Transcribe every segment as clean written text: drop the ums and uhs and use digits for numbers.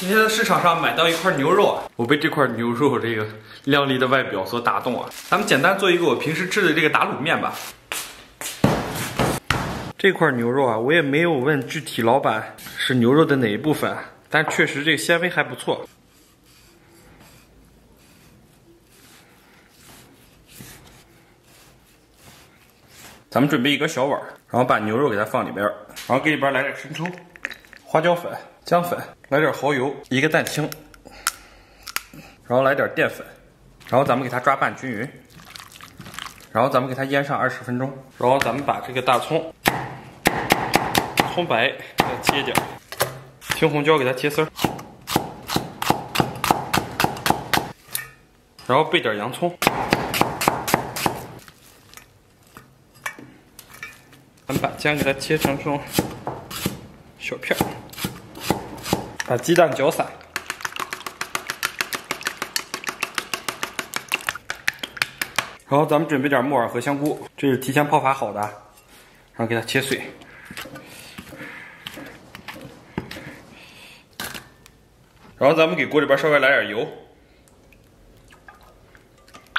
今天在市场上买到一块牛肉啊，我被这块牛肉这个亮丽的外表所打动啊。咱们简单做一个我平时吃的这个打卤面吧。这块牛肉啊，我也没有问具体老板是牛肉的哪一部分，但确实这个纤维还不错。咱们准备一个小碗，然后把牛肉给它放里边，然后给里边来点生抽、花椒粉、姜粉，来点蚝油，一个蛋清，然后来点淀粉，然后咱们给它抓拌均匀，然后咱们给它腌上20分钟，然后咱们把这个大葱、葱白给它切点，青红椒给它切丝儿，然后备点洋葱。咱们把姜给它切成这种小片儿，把鸡蛋搅散，然后咱们准备点木耳和香菇，这是提前泡发好的，然后给它切碎，然后咱们给锅里边稍微来点油，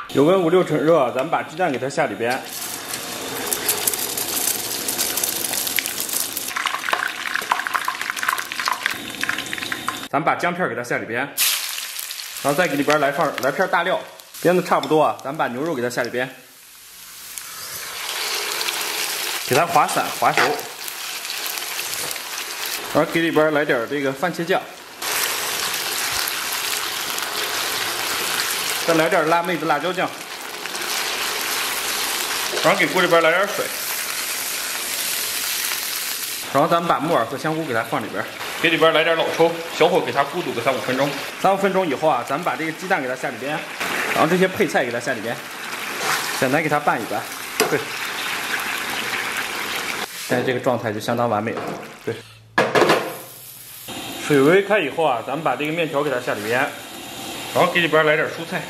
油温5、6成热，咱们把鸡蛋给它下里边。咱们把姜片给它下里边，然后再给里边来片大料，煸的差不多啊，咱们把牛肉给它下里边，给它划散划熟，然后给里边来点这个番茄酱，再来点辣妹子辣椒酱，然后给锅里边来点水，然后咱们把木耳和香菇给它放里边。给里边来点老抽，小火给它咕嘟个3、5分钟。3、5分钟以后啊，咱们把这个鸡蛋给它下里边，然后这些配菜给它下里边，简单给它拌一拌。对，现在这个状态就相当完美了。对，水微开以后啊，咱们把这个面条给它下里边，然后给里边来点蔬菜。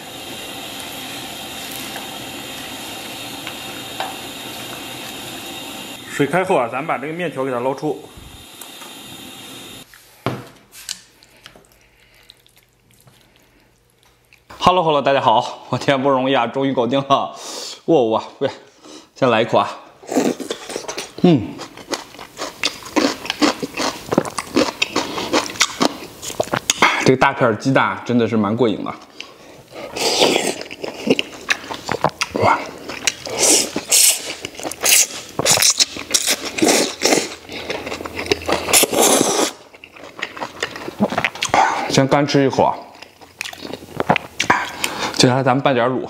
水开后啊，咱们把这个面条给它捞出。Hello， 大家好，我天不容易啊，终于搞定了。哇，对，先来一口啊。这个大片鸡蛋真的是蛮过瘾的。哇，先干吃一口啊。接下来咱们拌点卤，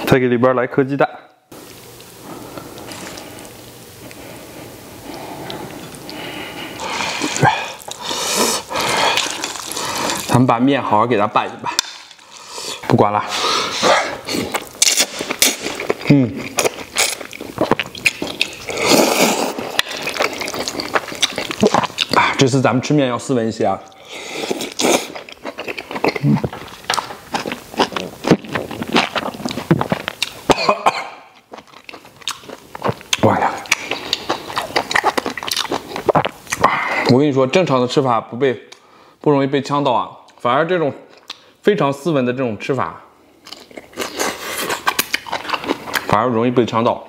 再给里边来颗鸡蛋，咱们把面好好给它拌一拌，不管了。这次咱们吃面要斯文一些啊。我跟你说，正常的吃法不容易被呛到啊，反而这种非常斯文的这种吃法，反而容易被呛到。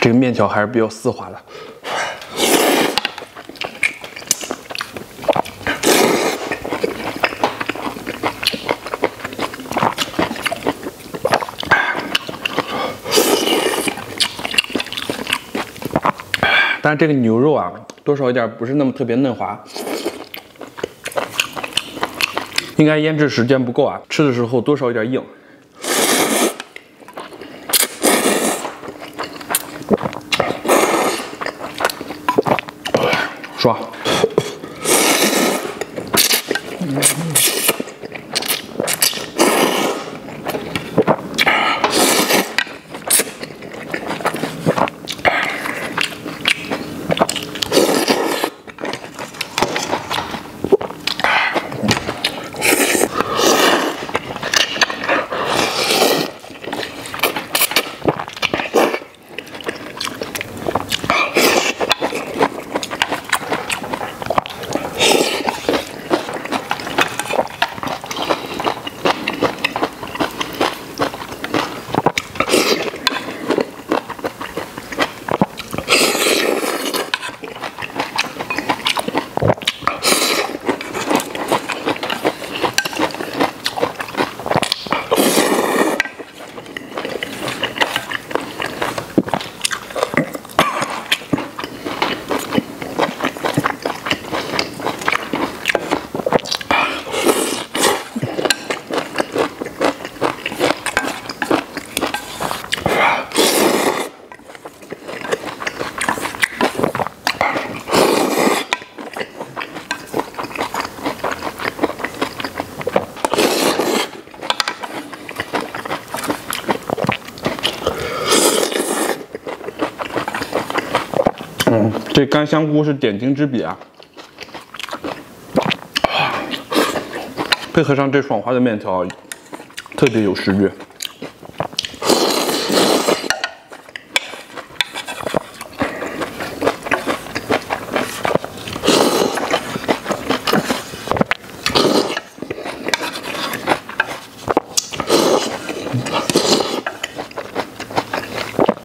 这个面条还是比较丝滑的。但是这个牛肉啊，多少有点不是那么特别嫩滑，应该腌制时间不够啊，吃的时候多少有点硬。爽。这干香菇是点睛之笔啊，配合上这爽滑的面条，特别有食欲。